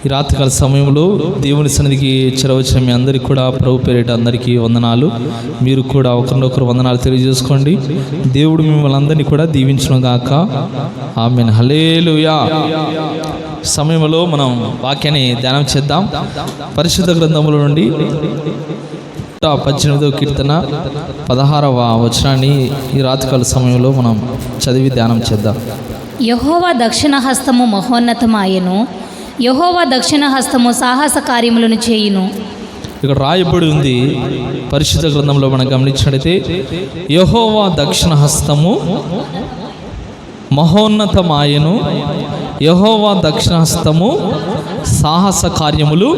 ఈ రాత్రికాల సమయంలో దేవుని సన్నిధికి చేరవచ్చిన మీ అందరికీ కూడా ప్రభు పేరిట అందరికీ వందనాలు. మీరు కూడా ఒకరినొకరు వందనాలు తెలియజేసుకోండి. దేవుడు మిమ్మల్ని అందరినీ కూడా దీవించును గాక. ఆమేన్. హల్లెలూయా. సమయంలో మనం వాక్యాన్ని ధ్యానం చేద్దాం. పరిశుద్ధ గ్రంథముల నుండి 18వ కీర్తన 16వ వచనాన్ని ఈ రాత్రికాల సమయంలో మనం చదివి ధ్యానం చేద్దాం. యెహోవా దక్షిణ హస్తము మహోన్నతమాయెను, యెహోవా దక్షిణ హస్తము సాహస కార్యములను చేయును. ఇక్కడ రాయబడి ఉంది పరిశుద్ధ గ్రంథంలో మనం గమనించినట్లయితే, యెహోవా దక్షిణ హస్తము మహోన్నతమాయెను, యెహోవా దక్షిణ హస్తము సాహస కార్యములు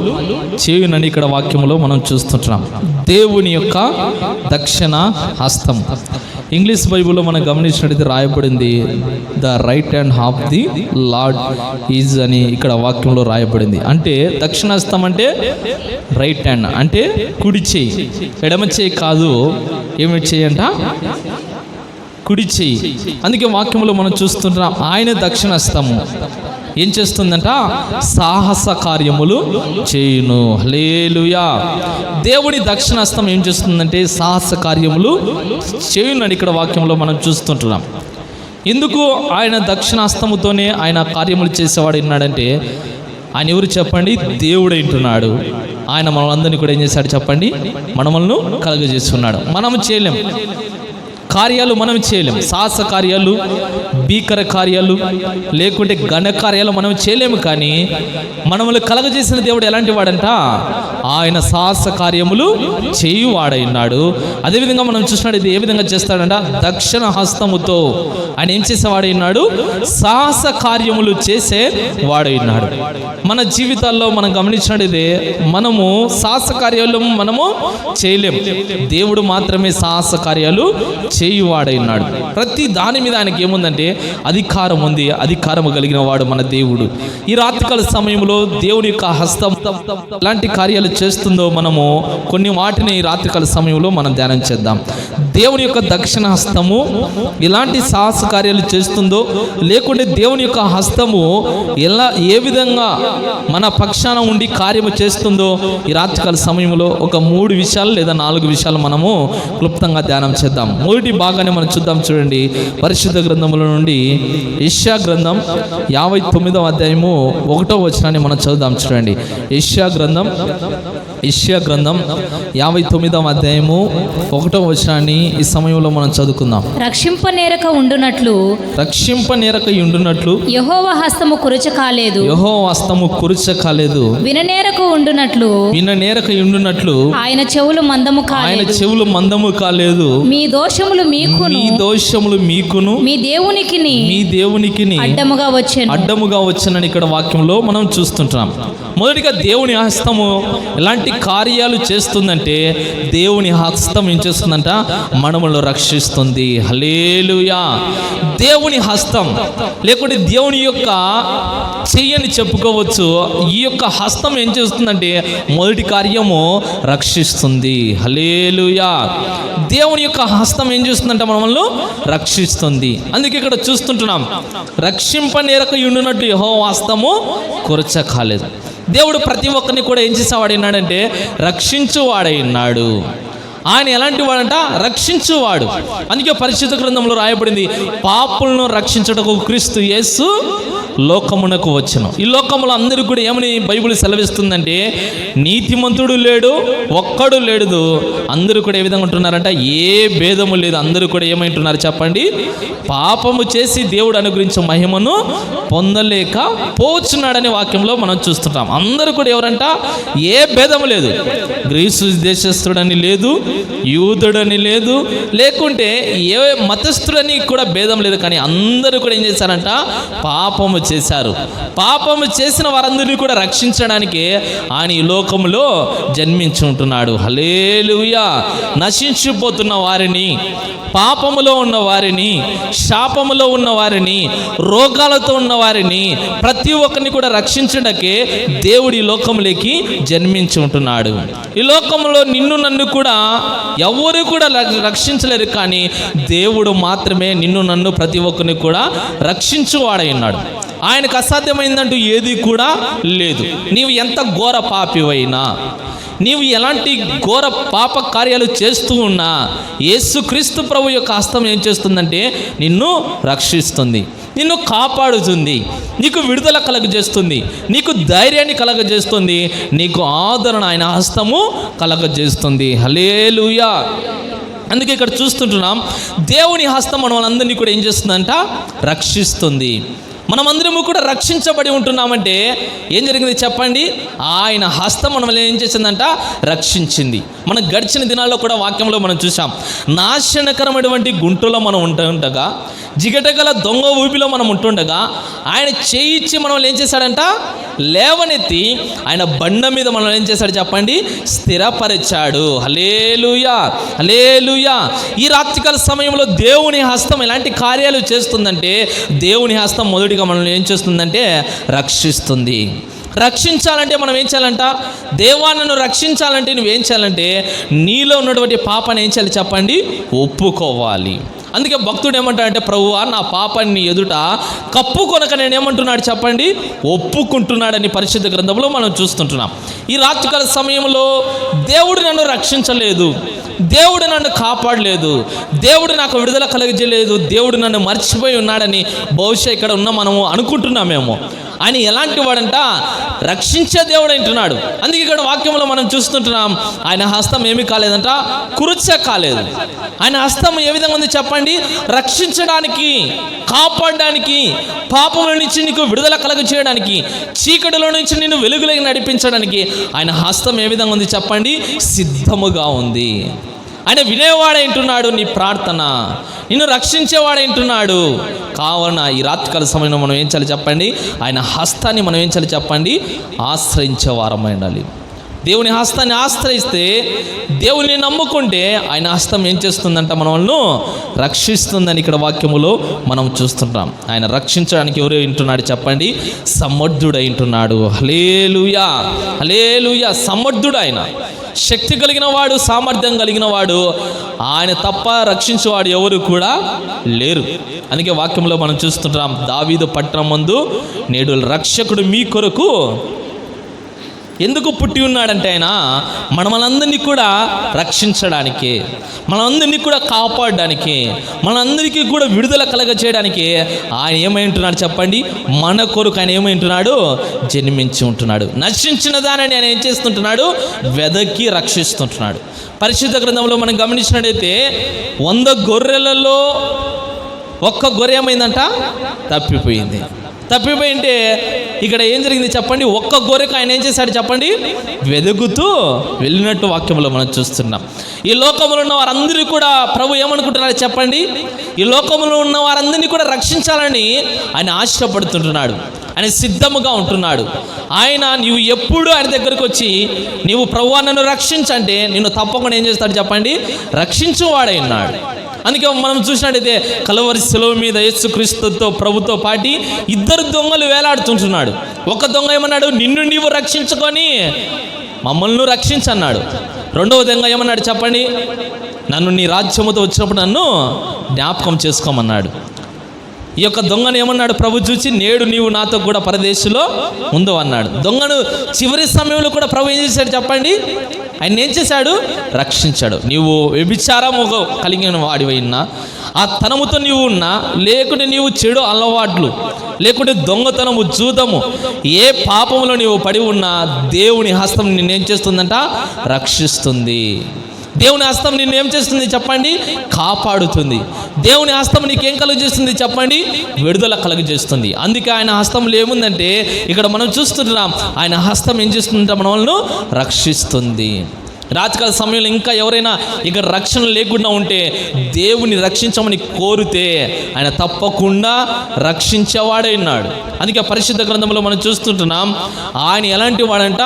చేయునని ఇక్కడ వాక్యములో మనం చూస్తుంటున్నాం. దేవుని యొక్క దక్షిణ హస్తం. ఇంగ్లీష్ బైబిల్లో మనం గమనించినట్లయితే రాయబడింది the right hand of the lord is అని ఇక్కడ వాక్యంలో రాయబడింది. అంటే దక్షిణ హస్తం అంటే రైట్ హ్యాండ్ అంటే కుడి చేయి, ఎడమ చేయి కాదు. ఏమి చేయంట? కుడి చేయి. అందుకే వాక్యంలో మనం చూస్తుంటున్నాం ఆయన దక్షిణ హస్తము ఏం చేస్తుందంట? సాహస కార్యములు చేయును. హల్లెలూయా. దేవుని దక్షిణ హస్తం ఏం చేస్తుందంటే సాహస కార్యములు చేయునని ఇక్కడ వాక్యంలో మనం చూస్తుంటున్నాం. ఎందుకు ఆయన దక్షిణ హస్తముతోనే ఆయన కార్యములు చేసేవాడు ఉన్నాడంటే, ఆయన ఎవరు చెప్పండి? దేవుడు అంటున్నాడు. ఆయన మనలందరినీ కూడా ఏం చేశాడు చెప్పండి? మనల్ని కలుగజేస్తున్నాడు. మనము చేయలేం కార్యాలు, మనం చేయలేం. సాహస కార్యాలు, భీకర కార్యాలు, లేకుంటే ఘన కార్యాలు మనం చేయలేము. కానీ మనల్ని కలగజేసిన దేవుడు ఎలాంటి వాడంట? ఆయన సాహస కార్యములు చేయువాడైనాడు. అదేవిధంగా మనం చూసినట్టు ఇది ఏ విధంగా చేస్తాడంట? దక్షిణ హస్తముతో ఆయన ఏం చేసేవాడైనాడు? సాహస కార్యములు చేసే వాడైనాడు. మన జీవితాల్లో మనం గమనించినట్టు మనము సాహస కార్యాలు మనము చేయలేం. దేవుడు మాత్రమే సాహస కార్యాలు చేయువాడైనాడు. ప్రతి దాని మీద ఆయనకి ఏముందంటే అధికారం ఉంది. అధికారము కలిగిన వాడు మన దేవుడు. ఈ రాత్రికాల సమయంలో దేవుని యొక్క హస్తం ఎలాంటి కార్యాలు చేస్తుందో మనము కొన్ని వాటిని ఈ రాత్రికాల సమయంలో మనం ధ్యానం చేద్దాం. దేవుని యొక్క దక్షిణ హస్తము ఎలాంటి సాహస కార్యాలు చేస్తుందో, లేకుంటే దేవుని యొక్క హస్తము ఏ విధంగా మన పక్షాన ఉండి కార్యము చేస్తుందో ఈ రాత్రికాల సమయంలో ఒక 3 విషయాలు లేదా 4 విషయాలు మనము క్లుప్తంగా ధ్యానం చేద్దాం. మొదటి బాగానే మనం చూద్దాం. చూడండి, పరిశుద్ధ గ్రంథముల నుండి యెషయా గ్రంథం 59వ అధ్యాయము 1వ వచనాన్ని మనం చదువుదాం. చూడండి, యెషయా గ్రంథం 59వ అధ్యాయము 1వ వచనాన్ని ఈ సమయంలో మనం చదువుకుందాం. రక్షింపనేరక ఉండునట్లు యెహోవా హస్తము కురుచ కాలేదు, యెహోవా హస్తము కురుచ కాలేదు. విననేరక ఉండునట్లు ఆయన చెవులు మందము కాలేదు. మీ దోషములు మీకును మీ దేవునికి అడ్డముగా వచ్చెనని ఇక్కడ వాక్యంలో మనం చూస్తుంటాం. మొదటిగా దేవుని హస్తము ఎలాంటి కార్యాలు చేస్తుందంటే, దేవుని హస్తం ఏం చేస్తుందంట? మనములను రక్షిస్తుంది. హల్లెలూయా. దేవుని హస్తం లేకుంటే దేవుని యొక్క చెయ్యని చెప్పుకోవచ్చు. ఈ యొక్క హస్తం ఏం చేస్తుందంటే మొదటి కార్యము రక్షిస్తుంది. హల్లెలూయా. దేవుని యొక్క హస్తం ఏం చేస్తుందంట? మనల్ని రక్షిస్తుంది. అందుకే ఇక్కడ చూస్తుంటున్నాం, రక్షింపనేరక ఉండునట్టు యెహోవా హస్తము కురచ కాలేదు. దేవుడు ప్రతి ఒక్కరిని కూడా ఏం చేసేవాడైనాడంటే రక్షించువాడైనాడు. ఆయన ఎలాంటి వాడంట? రక్షించువాడు. అందుకే పరిశుద్ధ గ్రంథంలో రాయబడింది, పాపులను రక్షించుటకు క్రీస్తు యేసు లోకమునకు వచ్చును. ఈ లోకములో అందరూ కూడా ఏమని బైబిల్ సెలవిస్తుందంటే, నీతిమంతుడు లేడు, ఒక్కడు లేడు. అందరూ కూడా ఏ విధంగా ఉంటున్నారంట? ఏ భేదము లేదు. అందరూ కూడా ఏమంటున్నారు చెప్పండి? పాపము చేసి దేవుడు అనుగ్రహించే మహిమను పొందలేక పోచున్నాడనే వాక్యంలో మనం చూస్తుంటాం. అందరూ కూడా ఎవరంట? ఏ భేదము లేదు. గ్రీసు దేశస్థుడని లేదు, యూదుడని లేదు, లేకుంటే ఏ మతస్థుడని కూడా భేదం లేదు. కానీ అందరూ కూడా ఏం చేశారంట? పాపము చేశారు. పాపము చేసిన వారందరినీ కూడా రక్షించడానికి ఆయన ఈ లోకంలో జన్మించి ఉంటున్నాడు. హల్లెలూయా. నశించిపోతున్న వారిని, పాపములో ఉన్న వారిని, శాపములో ఉన్న వారిని, రోగాలతో ఉన్న వారిని, ప్రతి ఒక్కరిని కూడా రక్షించడానికే దేవుడి లోకంలోకి జన్మించి ఉంటున్నాడు. ఈ లోకంలో నిన్ను నన్ను కూడా ఎవరు కూడా రక్షించలేరు, కానీ దేవుడు మాత్రమే నిన్ను నన్ను ప్రతి ఒక్కరిని కూడా రక్షించువాడై ఉన్నాడు. ఆయనకు అసాధ్యమైందంటూ ఏది కూడా లేదు. నీవు ఎంత ఘోర పాపివైనా, నీవు ఎలాంటి ఘోర పాప కార్యాలు చేస్తూ ఉన్నా యేసుక్రీస్తు ప్రభు యొక్క హస్తం ఏం చేస్తుందంటే నిన్ను రక్షిస్తుంది, నిన్ను కాపాడుతుంది, నీకు విడుదల కలగజేస్తుంది, నీకు ధైర్యాన్ని కలగజేస్తుంది, నీకు ఆదరణ ఆయన హస్తము కలగజేస్తుంది. హల్లెలూయా. అందుకే ఇక్కడ చూస్తుంటున్నాం, దేవుని హస్తం మన వాళ్ళందరినీ కూడా ఏం చేస్తుందంట? రక్షిస్తుంది. మనమందరము కూడా రక్షించబడి ఉంటున్నామంటే ఏం జరిగింది చెప్పండి? ఆయన హస్తం మనల్ని ఏం చేసిందంట? రక్షించింది. మనం గడిచిన దినాల్లో కూడా వాక్యంలో మనం చూసాం, నాశనకరమైనటువంటి గుంటలో మనం ఉంటుండగా, జిగటగల దొంగ ఊపిలో మనం ఉంటుండగా ఆయన చేయిచ్చి మనల్ని ఏం చేశాడంట? లేవనెత్తి ఆయన బండ మీద మనల్ని ఏం చేశాడు చెప్పండి? స్థిరపరిచాడు. హల్లెలూయా, హల్లెలూయా. ఈ రాత్రికాల సమయంలో దేవుని హస్తం ఎలాంటి కార్యాలు చేస్తుందంటే, దేవుని హస్తం మొదటిగా మనల్ని ఏం చేస్తుందంటే రక్షిస్తుంది. రక్షించాలంటే మనం ఏం చేయాలంట? దేవా నన్ను రక్షించాలంటే నువ్వేం చేయాలంటే నీలో ఉన్నటువంటి పాపాన్ని ఏం చేయాలి చెప్పండి? ఒప్పుకోవాలి. అందుకే భక్తుడు ఏమంటాడంటే, ప్రభువా నా పాపాన్ని నీ ఎదుట కప్పుకొనక నేను ఏమంటున్నాడు చెప్పండి? ఒప్పుకుంటున్నాడని పరిశుద్ధ గ్రంథంలో మనం చూస్తుంటున్నాం. ఈ రాత్రికాల సమయంలో దేవుడు నన్ను రక్షించలేదు, దేవుడు నన్ను కాపాడలేదు, దేవుడు నాకు విడుదల కలగజేయలేదు, దేవుడు నన్ను మర్చిపోయి ఉన్నాడని బహుశా ఇక్కడ ఉన్న మనము అనుకుంటున్నామేమో. ఆయన ఎలాంటి వాడంట? రక్షించే దేవుడు అంటున్నాడు. అందుకే ఇక్కడ వాక్యంలో మనం చూస్తుంటున్నాం, ఆయన హస్తం ఏమీ కాలేదంట? కురుచ కాలేదు. ఆయన హస్తం ఏ విధంగా ఉంది చెప్పండి? రక్షించడానికి, కాపాడడానికి, పాపముల నుంచి నీకు విడుదల కలగజేయడానికి, చీకటిలో నుంచి నిన్ను వెలుగులోకి నడిపించడానికి ఆయన హస్తం ఏ విధంగా ఉంది చెప్పండి? సిద్ధముగా ఉంది. ఆయన వినేవాడేంటున్నాడు నీ ప్రార్థన, నిన్ను రక్షించేవాడేంటున్నాడు. కావున ఈ రాత్రికాల సమయంలో మనం ఏం చేయాలి చెప్పండి? ఆయన హస్తాన్ని మనం ఏం చేయాలి చెప్పండి? ఆశ్రయించే వారమై ఉండాలి. దేవుని హస్తాన్ని ఆశ్రయిస్తే, దేవుని నమ్ముకుంటే ఆయన హస్తం ఏం చేస్తుందంట? మనల్ని రక్షిస్తుందని ఇక్కడ వాక్యములో మనం చూస్తుంటాం. ఆయన రక్షించడానికి ఎవరు వింటున్నాడు చెప్పండి? సమర్థుడై ఉంటున్నాడు. హల్లెలూయా, హల్లెలూయా. సమర్థుడు ఆయన, శక్తి కలిగిన వాడు, సామర్థ్యం కలిగిన వాడు. ఆయన తప్ప రక్షించేవాడు ఎవరు కూడా లేరు. అందుకే వాక్యంలో మనం చూస్తుంటాం, దావీదు పట్టణం ముందు నేడు రక్షకుడు మీ కొరకు ఎందుకు పుట్టి ఉన్నాడంటే ఆయన మనలందరినీ కూడా రక్షించడానికి, మనందరినీ కూడా కాపాడడానికి, మనందరికీ కూడా విడుదల కలగజేయడానికి ఆయన ఏమై ఉంటున్నాడు చెప్పండి? మన కొరకు ఆయన ఏమై ఉంటున్నాడు? జన్మించి ఉంటున్నాడు. నశించిన దానిని ఆయన ఏం చేస్తుంటున్నాడు? వెదకి రక్షిస్తుంటున్నాడు. పరిశుద్ధ గ్రంథంలో మనం గమనించినట్టయితే 100 గొర్రెలలో ఒక్క గొర్రె ఏమైందంట? తప్పిపోయింది. తప్పిపోయింటే ఇక్కడ ఏం జరిగింది చెప్పండి? ఒక్క గొర్రెకు ఆయన ఏం చేశాడు చెప్పండి? వెదుగుతూ వెళ్ళినట్టు వాక్యంలో మనం చూస్తున్నాం. ఈ లోకంలో ఉన్న వారందరూ కూడా ప్రభు ఏమనుకుంటున్నాడు చెప్పండి? ఈ లోకంలో ఉన్న వారందరినీ కూడా రక్షించాలని ఆయన ఆశపడుతుంటున్నాడు, ఆయన సిద్ధముగా ఉంటున్నాడు. ఆయన నీవు ఎప్పుడు ఆయన దగ్గరకు వచ్చి నీవు ప్రభువా నన్ను రక్షించంటే నిన్ను తప్పకుండా ఏం చేస్తాడు చెప్పండి? రక్షించువాడై ఉన్నాడు. అందుకే మనం చూసినట్టయితే కలువరి శిలువ మీద యేసుక్రీస్తుతో ప్రభుతో పాటి 2 దొంగలు వేలాడుతుంటున్నాడు. ఒక దొంగ ఏమన్నాడు? నిన్ను నీవు రక్షించుకొని మమ్మల్ని రక్షించన్నాడు. రెండవ దొంగ ఏమన్నాడు చెప్పండి? నన్ను నీ రాజ్యముతో వచ్చినప్పుడు నన్ను జ్ఞాపకం చేసుకోమన్నాడు. ఈ యొక్క దొంగను ఏమన్నాడు ప్రభు చూసి? నేడు నీవు నాతో కూడా పరదేశంలో ఉందో అన్నాడు. దొంగను చివరి సమయంలో కూడా ప్రభు ఏం చేశాడు చెప్పండి? ఆయన ఏం చేశాడు? రక్షించాడు. నీవు వ్యభిచారము కలిగిన వాడివై ఉన్నా, ఆ తనముతో నీవు ఉన్నా, లేకుంటే నీవు చెడు అలవాట్లు, లేకుంటే దొంగతనము, జూదము, ఏ పాపంలో నీవు పడి ఉన్నా దేవుని హస్తం నిన్నేం చేస్తుందంట? రక్షిస్తుంది. దేవుని హస్తం నిన్ను ఏం చేస్తుంది చెప్పండి? కాపాడుతుంది. దేవుని హస్తం నీకేం కలుగజేస్తుంది చెప్పండి? విడుదల కలుగజేస్తుంది. అందుకే ఆయన హస్తంలో ఏముందంటే ఇక్కడ మనం చూస్తున్నాం, ఆయన హస్తం ఏం చేస్తుందంటే మనల్ని రక్షిస్తుంది. రాత్రికాల సమయంలో ఇంకా ఎవరైనా ఇక్కడ రక్షణ లేకుండా ఉంటే దేవుని రక్షించమని కోరితే ఆయన తప్పకుండా రక్షించేవాడై ఉన్నాడు. అందుకే పరిశుద్ధ గ్రంథంలో మనం చూస్తుంటున్నాం, ఆయన ఎలాంటి వాడంట?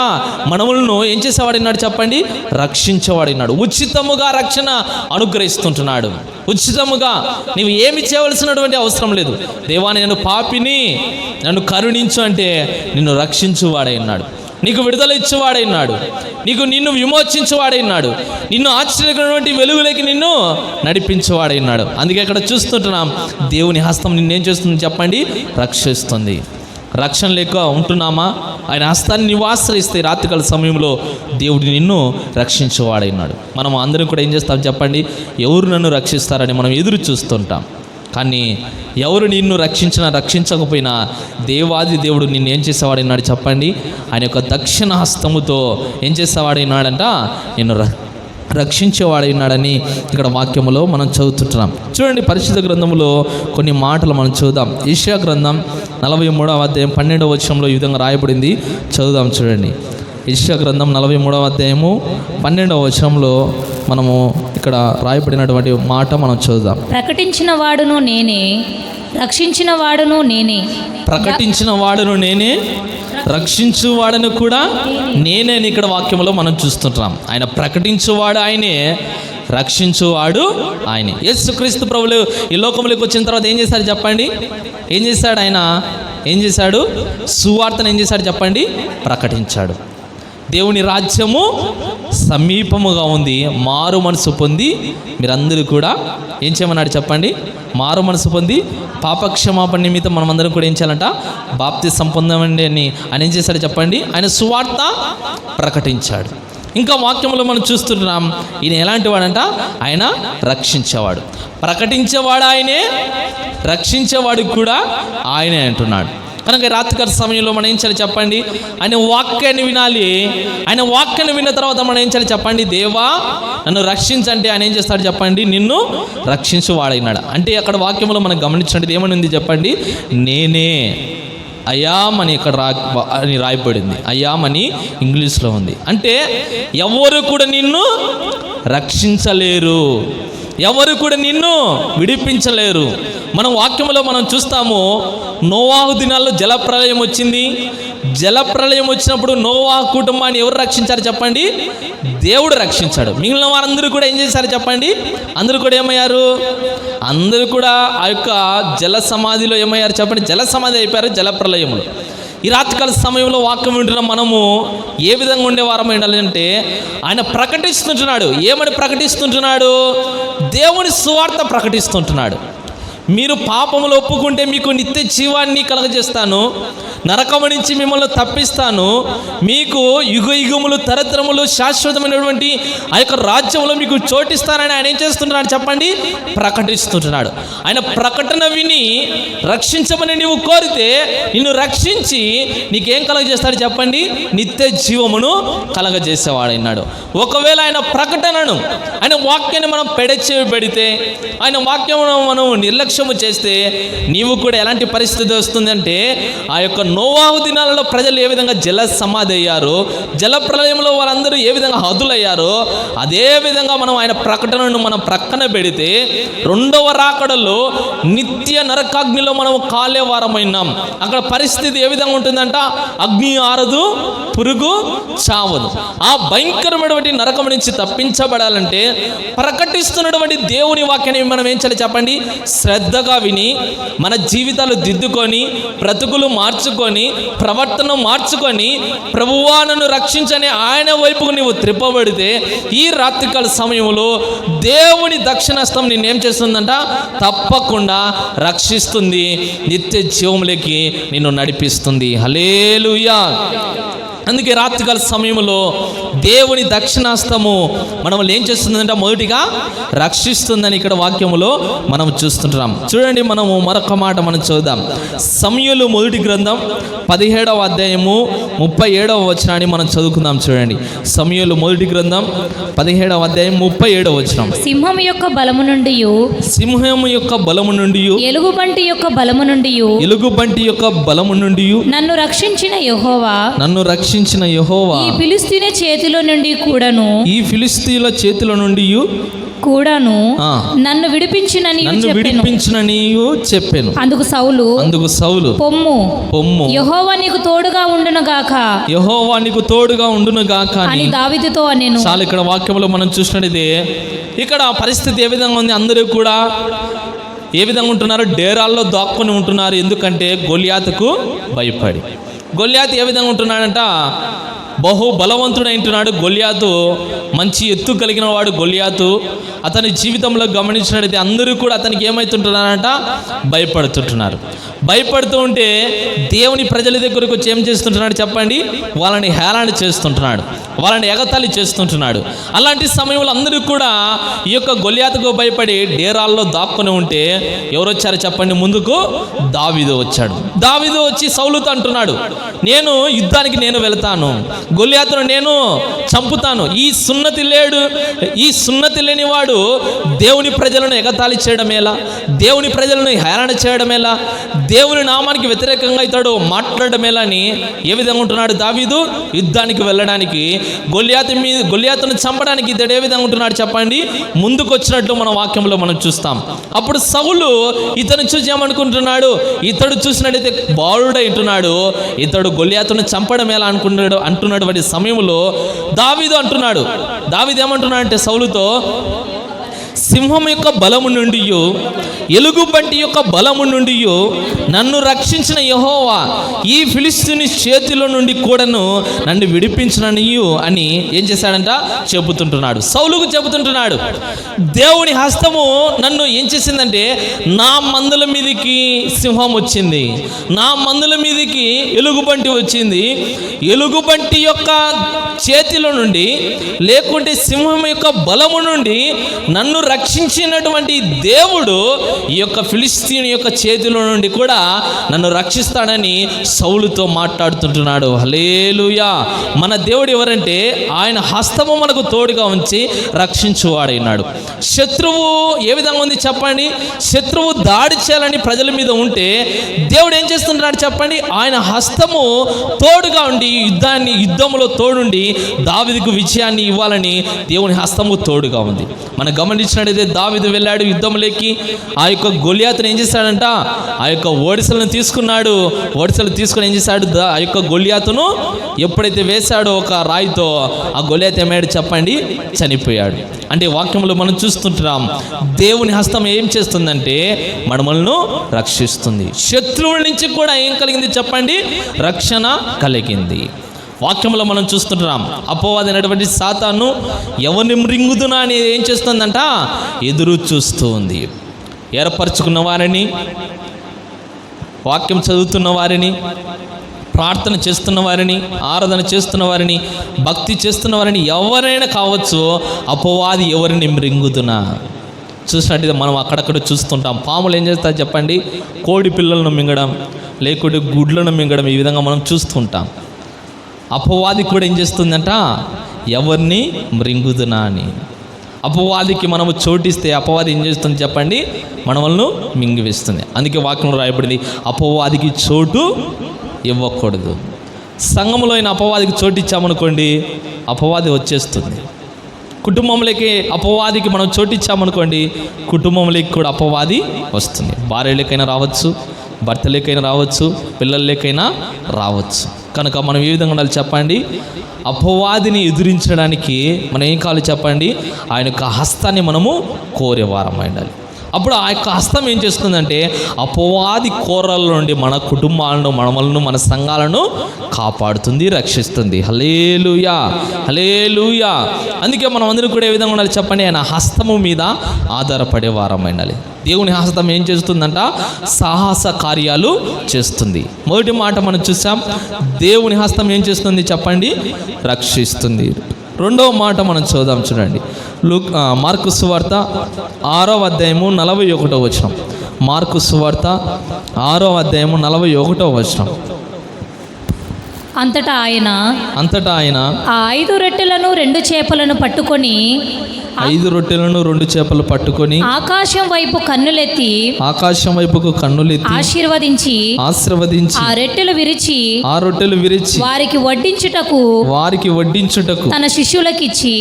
మనములను ఏం చేసేవాడిన్నాడు చెప్పండి? రక్షించేవాడిన్నాడు. ఉచితముగా రక్షణ అనుగ్రహిస్తుంటున్నాడు. ఉచితముగా నీవు ఏమి చేయవలసినటువంటి అవసరం లేదు. దేవా నేను పాపిని, నన్ను కరుణించు అంటే నిన్ను రక్షించువాడై ఉన్నాడు. నీకు విడుదల ఇచ్చేవాడైనాడు, నిన్ను విమోచించేవాడైనాడు, నిన్ను ఆశ్చర్యకరమైనటువంటి వెలుగులోకి నిన్ను నడిపించేవాడైనాడు. అందుకే ఇక్కడ చూస్తుంటున్నాం, దేవుని హస్తం నిన్నేం చేస్తుంది చెప్పండి? రక్షిస్తుంది. రక్షణ లేక ఉంటున్నామా? ఆయన హస్తాన్ని నీవు ఆశ్రయిస్తే రాత్రికాల సమయంలో దేవుడు నిన్ను రక్షించేవాడైనాడు. మనం అందరం కూడా ఏం చేస్తాం చెప్పండి? ఎవరు నన్ను రక్షిస్తారని మనం ఎదురు చూస్తుంటాం. కానీ ఎవరు నిన్ను రక్షించకపోయినా దేవాది దేవుడు నిన్ను ఏం చేసేవాడైనాడు చెప్పండి? ఆయన యొక్క దక్షిణ హస్తముతో ఏం చేసేవాడైనాడంట? నిన్ను రక్షించేవాడైనాడని ఇక్కడ వాక్యములో మనం చదువుతుంటున్నాం. చూడండి, పరిశుద్ధ గ్రంథములో కొన్ని మాటలు మనం చదువుదాం. యెషయా గ్రంథం 43వ అధ్యాయం 12వ వచనంలో ఈ విధంగా రాయబడింది. చదువుదాం. చూడండి, యెషయా గ్రంథం 43వ అధ్యాయము 12వ వచనంలో మనము ఇక్కడ రాయబడినటువంటి మాట మనం చదువుదాం. ప్రకటించిన వాడును నేనే, రక్షించిన వాడును నేనే. ప్రకటించిన వాడును నేనే, రక్షించువాడను కూడా నేనే అని ఇక్కడ వాక్యంలో మనం చూస్తుంటాం. ఆయన ప్రకటించువాడు ఆయనే, రక్షించువాడు ఆయనే. యేసుక్రీస్తు ప్రభువు ఈ లోకంలోకి వచ్చిన తర్వాత ఏం చేశాడు చెప్పండి? ఏం చేశాడు ఆయన? ఏం చేశాడు? సువార్తను ఏం చేశాడు చెప్పండి? ప్రకటించాడు. దేవుని రాజ్యము సమీపముగా ఉంది, మారు మనసు పొంది మీరందరూ కూడా ఏం చేయమన్నాడు చెప్పండి? మారు మనసు పొంది పాపక్షమాపణ నిమిత్తం మనమందరం కూడా ఏం చేయాలంట? బాప్తిసం పొందమండి అని ఆయన ఏం చేశాడు చెప్పండి? ఆయన సువార్త ప్రకటించాడు. ఇంకా వాక్యంలో మనం చూస్తున్నాం, ఈయన ఎలాంటి వాడంట? ఆయన రక్షించేవాడు. ప్రకటించేవాడు ఆయనే, రక్షించేవాడు కూడా ఆయనే అంటున్నాడు. కనుక రాత్రికాల సమయంలో మనం ఏం చేయాలి చెప్పండి? ఆయన వాక్యాన్ని వినాలి. ఆయన వాక్యాన్ని విన్న తర్వాత మనం ఏం చేయాలి చెప్పండి? దేవా నన్ను రక్షించంటే ఆయన ఏం చేస్తాడు చెప్పండి? నిన్ను రక్షించువాడైనాడు. అంటే అక్కడ వాక్యంలో మనం గమనించండి, ఏమని ఉంది చెప్పండి? నేనే అయామ్ అని ఇక్కడ అని రాయబడింది. అయామ్ అని ఇంగ్లీష్లో ఉంది. అంటే ఎవరు కూడా నిన్ను రక్షించలేరు, ఎవరు కూడా నిన్ను విడిపించలేరు. మనం వాక్యంలో మనం చూస్తాము, నోవాహు దినాల్లో జలప్రళయం వచ్చింది. జలప్రళయం వచ్చినప్పుడు నోవాహు కుటుంబాన్ని ఎవరు రక్షించారు చెప్పండి? దేవుడు రక్షించాడు. మిగిలిన వారందరూ కూడా ఏం చేశారు చెప్పండి? అందరూ కూడా ఏమయ్యారు? అందరూ కూడా ఆ యొక్క జల సమాధిలో ఏమయ్యారు చెప్పండి? జల సమాధి అయిపోయారు జలప్రళయంలో. ఈ రాత్రికాల సమయంలో వాక్యం వింటున్న మనము ఏ విధంగా ఉండేవారం ఉండాలంటే, ఆయన ప్రకటిస్తుంటున్నాడు. ఏమని ప్రకటిస్తుంటున్నాడు? దేవుని సువార్త ప్రకటిస్తుంటున్నాడు. మీరు పాపములు ఒప్పుకుంటే మీకు నిత్య జీవాన్ని కలగజేస్తాను, నరకము నుంచి మిమ్మల్ని తప్పిస్తాను, మీకు యుగ యుగములు తరతరములు శాశ్వతమైనటువంటి ఆ యొక్క రాజ్యంలో మీకు చోటిస్తానని ఆయన ఏం చేస్తున్నాడు చెప్పండి? ప్రకటిస్తుంటున్నాడు. ఆయన ప్రకటన విని రక్షించమని నువ్వు కోరితే నిన్ను రక్షించి నీకేం కలగజేస్తాడు చెప్పండి? నిత్య జీవమును కలగజేసేవాడైనాడు. ఒకవేళ ఆయన ప్రకటనను, ఆయన వాక్యాన్ని మనం పెడచెవి పెడితే, ఆయన వాక్యమును మనం నిర్లక్ష్యము చేస్తే నీవు కూడా ఎలాంటి పరిస్థితి వస్తుందంటే, ఆ యొక్క నోవాహు దినాలలో ప్రజలు ఏ విధంగా జల సమాధి అయ్యారో, జల ప్రళయంలో వాళ్ళందరూ ఏ విధంగా హతులయ్యారో, అదే విధంగా మనం ఆయన ప్రకటనను మనం ప్రక్కన పెడితే రెండవ రాకడలో నిత్య నరకాగ్నిలో మనం కాలేవారమైనాం. అక్కడ పరిస్థితి ఏ విధంగా ఉంటుందంట? అగ్ని ఆరదు, పురుగు చావదు. ఆ భయంకరమైనటువంటి నరకం నుంచి తప్పించబడాలంటే ప్రకటిస్తున్నటువంటి దేవుని వాక్యాన్ని మనం ఏం చేయాలి చెప్పండి? శ్రద్ధగా విని మన జీవితాలు దిద్దుకొని, బ్రతుకులు మార్చుకొని, ప్రవర్తన మార్చుకొని, ప్రభువా నన్ను రక్షించని ఆయన వైపుకు నీవు త్రిప్పబడితే ఈ రాత్రికాల సమయంలో దేవుని దక్షిణహస్తం నిన్నేం చేస్తుందంట? తప్పకుండా రక్షిస్తుంది, నిత్య జీవములోకి నిన్ను నడిపిస్తుంది. హల్లెలూయా. అందుకే రాత్రికాల సమయంలో దేవుని దక్షిణాస్తము మనల్ని ఏం చేస్తుందంటే మొదటిగా రక్షిస్తుందని ఇక్కడ వాక్యములో మనం చూస్తుంటున్నాం. చూడండి, మనము మరొక మాట మనం చూద్దాం. సమూయేలు మొదటి గ్రంథం 17వ అధ్యాయము 37వ వచనాన్ని మనం చదువుకుందాం. చూడండి, సమూయేలు మొదటి గ్రంథం 17వ అధ్యాయం 37వ వచనం. సింహం యొక్క బలము నుండి, సింహము యొక్క బలము నుండి, ఎలుగుబంటి యొక్క బలము నుండి, ఎలుగుబంటి యొక్క బలము నుండి నన్ను రక్షించిన యెహోవా, నన్ను రక్షించిన యెహోవా, ఈ ఫిలిష్తీయుల చేతిలో నుండి కూడాను, ఈ ఫిలిష్తీయుల చేతిలో నుండి కూడాను నన్ను విడిపించినని చెప్పాను. అందుకు సౌలు పొమ్ము యెహోవా నీకు తోడుగా ఉండును గాక, యెహోవా నీకు తోడుగా ఉండును గాక అని దావీదుతో అనెను. చాలా ఇక్కడ వాక్యంలో మనం చూసినట్లయితే ఇక్కడ పరిస్థితి ఏ విధంగా ఉంది? అందరూ కూడా ఏ విధంగా ఉంటున్నారు? డేరాల్లో దాక్కుని ఉంటున్నారు. ఎందుకంటే గొలియాతుకు భయపడి. గొల్యాతు ఏ విధంగా ఉంటున్నాడంట, బహు బలవంతుడైంటున్నాడు గొల్యాతు, మంచి ఎత్తు కలిగిన వాడు గొల్యాతు. అతని జీవితంలో గమనించినట్టయితే అందరూ కూడా అతనికి ఏమవుతుంటున్నారంట, భయపడుతుంటున్నారు. భయపడుతూ ఉంటే దేవుని ప్రజల దగ్గరకు వచ్చి ఏం చేస్తుంటున్నాడు చెప్పండి, వాళ్ళని హేళన చేస్తుంటున్నాడు, వాళ్ళని ఎగతాళి చేస్తుంటున్నాడు. అలాంటి సమయంలో అందరూ కూడా ఈ యొక్క గొల్యాతుకు భయపడి డేరాల్లో దాక్కుని ఉంటే ఎవరు వచ్చారు చెప్పండి, ముందుకు దావీదు వచ్చాడు. దావీదు వచ్చి సౌలుతో అంటున్నాడు, నేను యుద్ధానికి నేను వెళ్తాను, గొల్యాతును నేను చంపుతాను. ఈ సున్నతి లేని వాడు దేవుని ప్రజలను ఎగతాళి చేయడం ఎలా, దేవుని ప్రజలను హేళన చేయడం ఎలా, దేవుని నామానికి వ్యతిరేకంగా ఇతడు మాట్లాడడం ఎలా అని ఏ విధంగా ఉంటున్నాడు దావీదు, యుద్ధానికి వెళ్ళడానికి, గొల్యాతును చంపడానికి ఇతడు ఏ విధంగా ఉంటున్నాడు చెప్పండి, ముందుకు వచ్చినట్లు మన వాక్యంలో మనం చూస్తాం. అప్పుడు సౌలు ఇతను చూసి ఏమనుకుంటున్నాడు, ఇతడు చూసినట్టయితే బాలుడై ఉంటున్నాడు, ఇతడు గొల్యాతును చంపడం ఎలా అంటున్నటువంటి సమయంలో దావీదు ఏమంటున్నాడు అంటే సౌలుతో, సింహం యొక్క బలము నుండి, ఎలుగుబంటి యొక్క బలము నుండి నన్ను రక్షించిన యెహోవా ఈ ఫిలిష్తీయుని చేతిలో నుండి కూడాను నన్ను విడిపించిననియు అని ఏం చేశాడంట చెబుతుంటున్నాడు. సౌలుకు చెబుతుంటున్నాడు, దేవుని హస్తము నన్ను ఏం చేసిందంటే, నా మందుల మీదకి సింహం వచ్చింది, నా మందుల మీదకి ఎలుగుబంటి వచ్చింది, ఎలుగుబంటి యొక్క చేతిలో నుండి లేకుంటే సింహం యొక్క బలము నుండి నన్ను రక్షించినటువంటి దేవుడు ఈ యొక్క ఫిలిష్తీయుని యొక్క చేతిలో నుండి కూడా నన్ను రక్షిస్తాడని సౌలుతో మాట్లాడుతుంటున్నాడు. హల్లెలూయా. మన దేవుడు ఎవరంటే, ఆయన హస్తము మనకు తోడుగా ఉంచి రక్షించువాడైనాడు. శత్రువు ఏ విధంగా ఉంది చెప్పండి, శత్రువు దాడి చేయాలని ప్రజల మీద ఉంటే దేవుడు ఏం చేస్తున్నాడు చెప్పండి, ఆయన హస్తము తోడుగా ఉండి యుద్ధంలో తోడుండి దావీదుకు విజయాన్ని ఇవ్వాలని దేవుని హస్తము తోడుగా ఉంది. మనం గమనించినట్టయితే దావీదు వెళ్ళాడు యుద్ధంలోకి, ఆ యొక్క గొల్యాతును ఏం చేశాడంట, ఆ యొక్క ఓడిసలను తీసుకున్నాడు. ఓడిసలు తీసుకుని ఏం చేశాడు, ఆ యొక్క గొల్యాతును ఎప్పుడైతే వేశాడో ఒక రాయితో, ఆ గొల్యాతు ఏమయ్యాడు చెప్పండి, చనిపోయాడు. అంటే వాక్యంలో మనం చూస్తుంటున్నాం, దేవుని హస్తం ఏం చేస్తుందంటే మనల్ని రక్షిస్తుంది. శత్రువుల నుంచి కూడా ఏం కలిగింది చెప్పండి, రక్షణ కలిగింది. వాక్యంలో మనం చూస్తుంటున్నాం, అపవాది అయినటువంటి సాతాను ఎవరిని మృంగుదునా అని ఏం చేస్తుందంట, ఎదురు చూస్తూ ఉంది. ఏర్పరచుకున్న వారిని, వాక్యం చదువుతున్న వారిని, ప్రార్థన చేస్తున్న వారిని, ఆరాధన చేస్తున్న వారిని, భక్తి చేస్తున్న వారిని ఎవరైనా కావచ్చు, అపవాది ఎవరిని మృంగుదునా. చూసినట్టయితే మనం అక్కడక్కడ చూస్తుంటాం, పాములు ఏం చేస్తాయి చెప్పండి, కోడి పిల్లలను మింగడం, లేకుంటే గుడ్లను మింగడం, ఈ విధంగా మనం చూస్తుంటాం. అపవాది కూడా ఏం చేస్తుందంట, ఎవరిని మృంగుదునా అని. అపవాదికి మనము చోటిస్తే అపవాది ఏం చేస్తుంది చెప్పండి, మనల్ని మింగివేస్తుంది. అందుకే వాక్యంలో రాయబడింది, అపవాదికి చోటు ఇవ్వకూడదు. సంఘంలో అయిన అపవాదికి చోటు ఇచ్చామనుకోండి, అపవాది వచ్చేస్తుంది. కుటుంబంలోకి అపవాదికి మనం చోటు ఇచ్చామనుకోండి, కుటుంబంలోకి కూడా అపవాది వస్తుంది. భార్యలకైనా రావచ్చు, భర్తలకైనా రావచ్చు, పిల్లలకైనా రావచ్చు. కనుక మనం ఏ విధంగా ఉండాలి చెప్పండి, అపవాదిని ఎదిరించడానికి మనం ఏం కావాలి చెప్పండి, ఆయన యొక్క హస్తాన్ని మనము కోరేవారం ఉండాలి. అప్పుడు ఆ యొక్క హస్తం ఏం చేస్తుందంటే, అపవాది కోరల నుండి మన కుటుంబాలను, మనలను, మన సంఘాలను కాపాడుతుంది, రక్షిస్తుంది. హల్లెలూయా, హల్లెలూయా. అందుకే మనం అందరూ కూడా ఏ విధంగా ఉండాలి చెప్పండి, ఆయన హస్తము మీద ఆధారపడే వారం ఉండాలి. దేవుని హస్తం ఏం చేస్తుందంట, సాహస కార్యాలు చేస్తుంది. మొదటి మాట మనం చూసాం, దేవుని హస్తం ఏం చేస్తుంది చెప్పండి, రక్షిస్తుంది. రెండవ మాట మనం చూద్దాం, చూడండి. మార్కు సువార్త 6వ అధ్యాయము 41వ వచనం. మార్కు సువార్త 6వ అధ్యాయము 41వ వచనం. అంతటా ఆయన ఆ 5 రొట్టెలను 2 చేపలను పట్టుకొని, 5 రొట్టెలను 2 చేపలు పట్టుకొని ఆకాశం వైపుకు కన్నులెత్తి ఆశీర్వదించి ఆ రొట్టెలు విరిచి వారికి వడ్డించుటకు తన శిష్యులకిచ్చి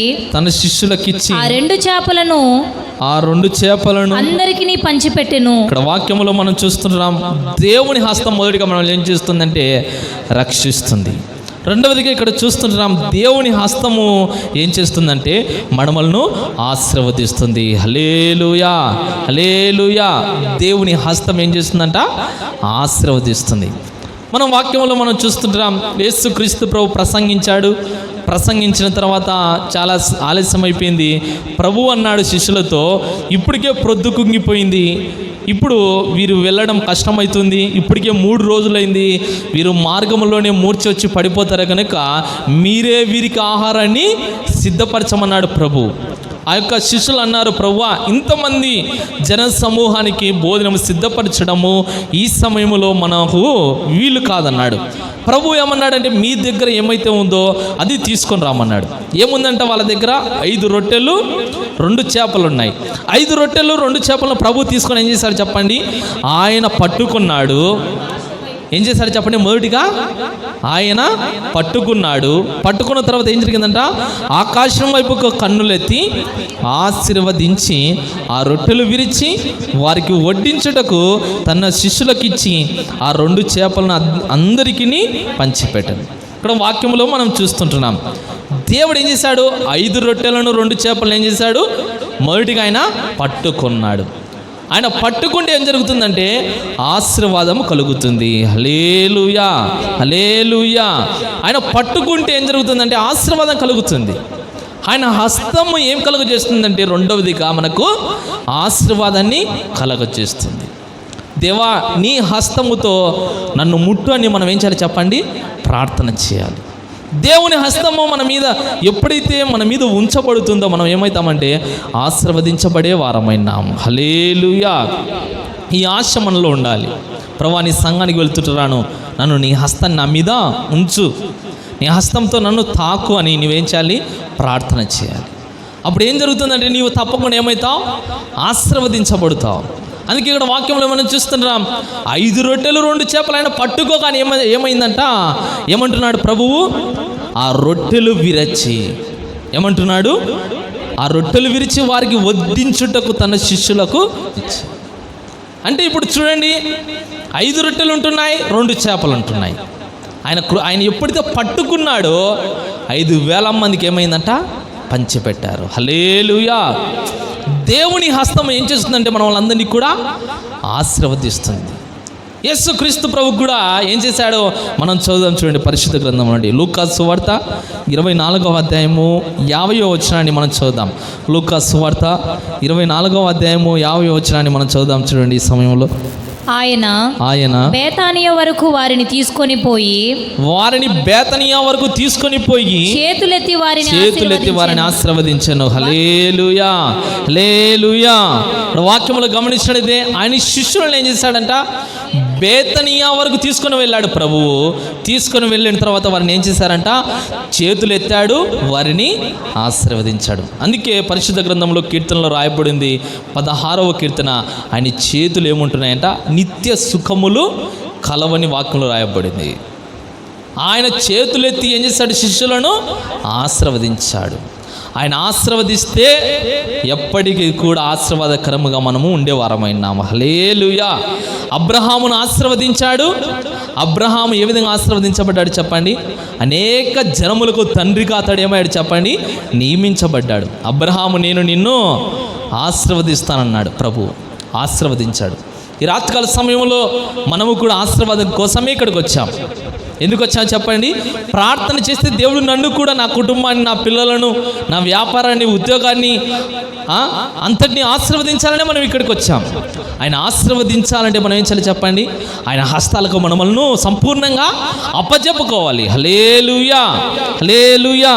ఆ 2 చేపలను అందరికీ పంచిపెట్టెను. ఇక్కడ వాక్యములో మనం చూస్తున్నాం, దేవుని హస్తం మొదటిగా మనం ఏం చేస్తుందంటే రక్షిస్తుంది. రెండవదిగా ఇక్కడ చూస్తుంటున్నాం, దేవుని హస్తము ఏం చేస్తుందంటే మనల్ని ఆశీర్వదిస్తుంది. హల్లెలూయా, హల్లెలూయా. దేవుని హస్తం ఏం చేస్తుందంట, ఆశీర్వదిస్తుంది. మనం వాక్యంలో మనం చూస్తుంటాం, యేసుక్రీస్తు ప్రభు ప్రసంగించిన తర్వాత చాలా ఆలస్యం అయిపోయింది. ప్రభు అన్నాడు శిష్యులతో, ఇప్పటికే ప్రొద్దు కుంగిపోయింది, ఇప్పుడు వీరు వెళ్ళడం కష్టమవుతుంది, ఇప్పటికే 3 రోజులైంది, వీరు మార్గంలోనే మూర్ఛ వచ్చి పడిపోతారు కనుక మీరే వీరికి ఆహారాన్ని సిద్ధపరచమన్నాడు ప్రభు. ఆ యొక్క శిష్యులు అన్నారు, ప్రభువా, ఇంతమంది జన సమూహానికి భోజనం సిద్ధపరచడము ఈ సమయంలో మనకు వీలు కాదన్నాడు. ప్రభు ఏమన్నాడంటే, మీ దగ్గర ఏమైతే ఉందో అది తీసుకొని రామన్నాడు. ఏముందంటే వాళ్ళ దగ్గర 5 రొట్టెలు 2 చేపలు ఉన్నాయి. 5 రొట్టెలు 2 చేపలను ప్రభు తీసుకొని ఏం చేశాడు చెప్పండి? ఆయన పట్టుకున్నాడు. ఏం చేశాడు చెప్పండి? మొదటిగా ఆయన పట్టుకున్న తర్వాత ఏం జరిగిందంట? ఆకాశం వైపుకు కన్నులెత్తి ఆశీర్వదించి ఆ రొట్టెలు విరిచి వారికి వడ్డించుటకు తన శిష్యులకు ఇచ్చి ఆ 2 చేపలను అందరికీ పంచిపెట్టాడు. ఇక్కడ వాక్యంలో మనం చూస్తుంటున్నాం, దేవుడు ఏం చేశాడు? 5 రొట్టెలను 2 చేపలను ఏం చేశాడు? మొదటిగా ఆయన పట్టుకున్నాడు. ఆయన పట్టుకుంటే ఏం జరుగుతుందంటే ఆశీర్వాదం కలుగుతుంది. హల్లెలూయా, హల్లెలూయా. ఆయన పట్టుకుంటే ఏం జరుగుతుందంటే ఆశీర్వాదం కలుగుతుంది. ఆయన హస్తము ఏం కలుగజేస్తుందంటే రెండవదిగా మనకు ఆశీర్వాదాన్ని కలుగజేస్తుంది. దేవా, నీ హస్తముతో నన్ను ముట్టు అని మనం ఏం చేయాలి చెప్పండి? ప్రార్థన చేయాలి. దేవుని హస్తము మన మీద ఎప్పుడైతే మన మీద ఉంచబడుతుందో మనం ఏమవుతామంటే ఆశీర్వదించబడే వారమైనాము. హల్లెలూయా. ఈ ఆశ మనలో ఉండాలి. ప్రభువా, నీ సంఘానికి వెళ్తుంటున్నాను, నన్ను నీ హస్తాన్ని నా మీద ఉంచు, నీ హస్తంతో నన్ను తాకు అని నువ్వేం చేయాలి? ప్రార్థన చేయాలి. అప్పుడు ఏం జరుగుతుందంటే నీవు తప్పకుండా ఏమవుతావు? ఆశీర్వదించబడతావు. అందుకే ఇక్కడ వాక్యంలో మనం చూస్తున్నాం, 5 రొట్టెలు 2 చేపలు ఆయన పట్టుకోగానే ఏమైందంట? ఏమంటున్నాడు ప్రభువు? ఆ రొట్టెలు విరచి ఏమంటున్నాడు? ఆ రొట్టెలు విరిచి వారికి వడ్డించుటకు తన శిష్యులకు ఇచ్చి. అంటే ఇప్పుడు చూడండి, 5 రొట్టెలు ఉంటున్నాయి, 2 చేపలు ఉంటున్నాయి. ఆయన ఎప్పుడైతే పట్టుకున్నాడో 5,000 మందికి ఏమైందంట? పంచిపెట్టారు. హల్లెలూయా. దేవుని హస్తం ఏం చేస్తుందంటే మన వాళ్ళందరినీ కూడా ఆశీర్వదిస్తుంది. యేసుక్రీస్తు ప్రభు కూడా ఏం చేశాడో మనం చదువుదాం. చూడండి, పరిశుద్ధ గ్రంథం నుండి లూకా సువార్త 24వ అధ్యాయము 50వ వచనాన్ని మనం చదువుదాం. లూకా సువార్త 24వ అధ్యాయము 50వ వచనాన్ని మనం చదువుదాం. చూడండి, ఈ సమయంలో ఆయన బేతానియా వరకు వారిని తీసుకొని పోయి చేతులెత్తి వారిని ఆశీర్వదించెను. హల్లెలూయా, హల్లెలూయా. వాక్యములో గమనించినట్లయితే ఆయన శిష్యులను ఏం చేశాడంట? బేతనియా వరకు తీసుకొని వెళ్ళాడు ప్రభువు. తీసుకొని వెళ్ళిన తర్వాత వారిని ఏం చేశారంట? చేతులు ఎత్తాడు, వారిని ఆశీర్వదించాడు. అందుకే పరిశుద్ధ గ్రంథంలో కీర్తనలో రాయబడింది, 16వ కీర్తన, ఆయన చేతులు ఏముంటున్నాయంట? నిత్య సుఖములు కలవని వాక్యంలో రాయబడింది. ఆయన చేతులెత్తి ఏం చేశాడు? శిష్యులను ఆశీర్వదించాడు. ఆయన ఆశీర్వదిస్తే ఎప్పటికీ కూడా ఆశీర్వాదకరముగా మనము ఉండేవారమైనాము. హల్లెలూయా. అబ్రహామును ఆశీర్వదించాడు. అబ్రహాము ఏ విధంగా ఆశీర్వదించబడ్డాడు చెప్పండి? అనేక జనములకు తండ్రిగా అతడు ఏమయ్యాడు చెప్పండి? నియమించబడ్డాడు. అబ్రహాము, నేను నిన్ను ఆశీర్వదిస్తానన్నాడు ప్రభు. ఆశీర్వదించాడు. ఈ రాత్రికాల సమయంలో మనము కూడా ఆశీర్వాదం కోసమే ఇక్కడికి వచ్చాం. ఎందుకు వచ్చాను చెప్పండి? ప్రార్థన చేస్తే దేవుడు నన్ను కూడా, నా కుటుంబాన్ని, నా పిల్లలను, నా వ్యాపారాన్ని, ఉద్యోగాన్ని అంతటినీ ఆశీర్వదించాలనే మనం ఇక్కడికి వచ్చాం. ఆయన ఆశీర్వదించాలంటే మనం ఏం చేయాలి చెప్పండి? ఆయన హస్తాలకు మనల్ని సంపూర్ణంగా అప్పజెప్పుకోవాలి. హల్లెలూయా, హల్లెలూయా.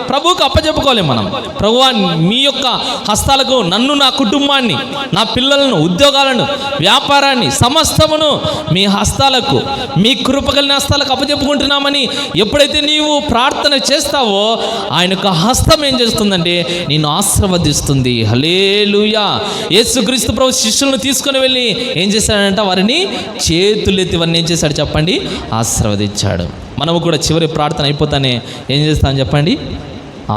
ప్రభువుకు అప్పజెప్పుకోవాలి మనం. ప్రభువా, మీ యొక్క హస్తాలకు నన్ను, నా కుటుంబాన్ని, నా పిల్లలను, ఉద్యోగాలను, వ్యాపారాన్ని, సమస్తమును మీ హస్తాలకు, మీ కృపగలిగిన హస్తాలకు అప్పజెప్పుకుంటున్నామని ఎప్పుడైతే నీవు ప్రార్థన చేస్తావో ఆయన యొక్క హస్తం ఏం చేస్తుందంటే నిన్ను ఆశీర్వదిస్తుంది. హల్లెలూయా. యేసుక్రీస్తు ప్రభు శిష్యులను తీసుకొని వెళ్ళి ఏం చేశాడంట? వారిని చేతులెత్తి వారిని ఏం చేశాడు చెప్పండి? ఆశీర్వదించాడు. మనము కూడా చివరి ప్రార్థన అయిపోతానే ఏం చేస్తామని చెప్పండి?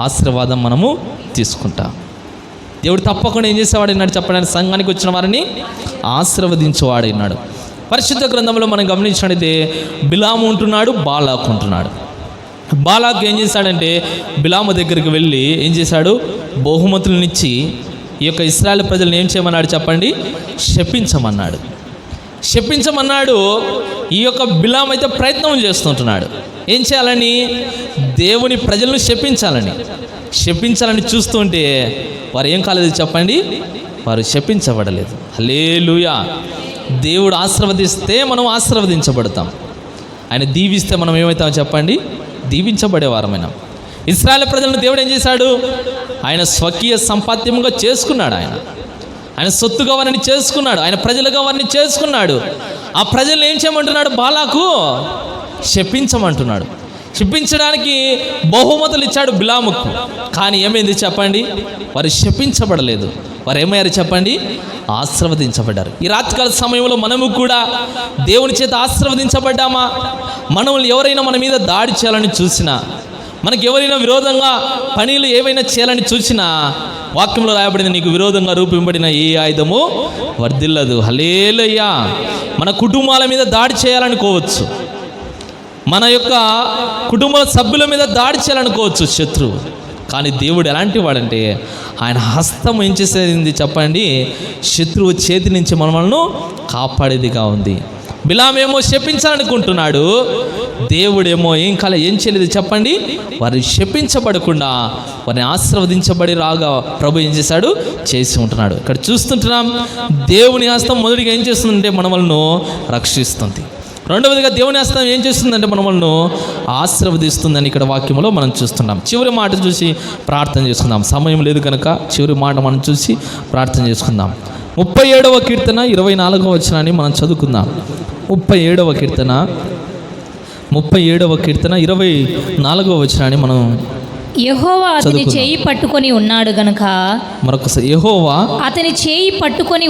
ఆశీర్వాదం మనము తీసుకుంటాం. దేవుడు తప్పకుండా ఏం చేసేవాడన్నాడు చెప్పండి? సంఘానికి వచ్చిన వారిని ఆశీర్వదించేవాడన్నాడు. పరిశుద్ధ గ్రంథంలో మనం గమనించినట్లయితే బిలాము ఉంటున్నాడు, బాలాకు ఉంటున్నాడు. బాలాకు ఏం చేశాడంటే బిలాము దగ్గరికి వెళ్ళి ఏం చేశాడు? బహుమతులనిచ్చి ఈ యొక్క ఇశ్రాయేలు ప్రజలను ఏం చేయమన్నాడు చెప్పండి? శపించమన్నాడు. శపించమన్నాడు. ఈ యొక్క బిలాం అయితే ప్రయత్నం చేస్తుంటున్నాడు. ఏం చేయాలని? దేవుని ప్రజలను శపించాలని చూస్తుంటే వారు ఏం కాలేదు చెప్పండి? వారు శపించబడలేదు. హల్లెలూయా. దేవుడు ఆశీర్వదిస్తే మనం ఆశీర్వదించబడతాం. ఆయన దీవిస్తే మనం ఏమవుతామో చెప్పండి? దీవించబడేవారమైనా. ఇశ్రాయేలు ప్రజలను దేవుడు ఏం చేశాడు? ఆయన స్వకీయ సంపాద్యంగా చేసుకున్నాడు. ఆయన సొత్తుగా వారిని చేసుకున్నాడు. ఆయన ప్రజలుగా వారిని చేసుకున్నాడు. ఆ ప్రజలను ఏం చేయమంటున్నాడు? బాలాకు శపించమంటున్నాడు. శపించడానికి బహుమతులు ఇచ్చాడు బిలాముకు. కానీ ఏమైంది చెప్పండి? వారు శపించబడలేదు. వారు ఏమయ్యారు చెప్పండి? ఆశీర్వదించబడ్డారు. ఈ రాత్రికాల సమయంలో మనము కూడా దేవుని చేత ఆశీర్వదించబడ్డామా? మనల్ని ఎవరైనా మన మీద దాడి చేయాలని చూసినా, మనకి ఎవరైనా విరోధంగా పనులు ఏవైనా చేయాలని చూసినా, వాక్యంలో రాయబడింది, నీకు విరోధంగా రూపింపబడిన ఏ ఆయుధము వర్ధిల్లదు. హల్లెలూయా. మన కుటుంబాల మీద దాడి చేయాలనుకోవచ్చు, మన యొక్క కుటుంబ సభ్యుల మీద దాడి చేయాలనుకోవచ్చు శత్రువు. కానీ దేవుడు ఎలాంటి వాడంటే ఆయన హస్తం ఏం చేసేది చెప్పండి? శత్రువు చేతి నుంచి మనల్ని కాపాడేదిగా ఉంది. బిలామేమో శపించాలనుకుంటున్నాడు, దేవుడేమో ఏం చేయలేదు చెప్పండి? వారు శపించబడకుండా వారిని ఆశీర్వదించబడి రాగా ప్రభు ఏం చేశాడు? చేసి ఉంటున్నాడు. ఇక్కడ చూస్తుంటున్నాం, దేవుని హస్తం మొదటిగా ఏం చేస్తుందంటే మనల్ని రక్షిస్తుంది. రెండవదిగా దేవుని హస్తం ఏం చేస్తుందంటే మనల్ని ఆశీర్వదిస్తుందని ఇక్కడ వాక్యంలో మనం చూస్తున్నాం. చివరి మాట చూసి ప్రార్థన చేసుకుందాం. సమయం లేదు కనుక చివరి మాట మనం చూసి ప్రార్థన చేసుకుందాం. 37వ కీర్తన 24వ వచనాన్ని మనం చదువుకుందాం. 37వ కీర్తన 24వ వచనాన్ని మనం యెహోవా అతని చేయి పట్టుకొని ఉన్నాడు గనుక, మరొకసారి, యెహోవా అతని చేయి పట్టుకొని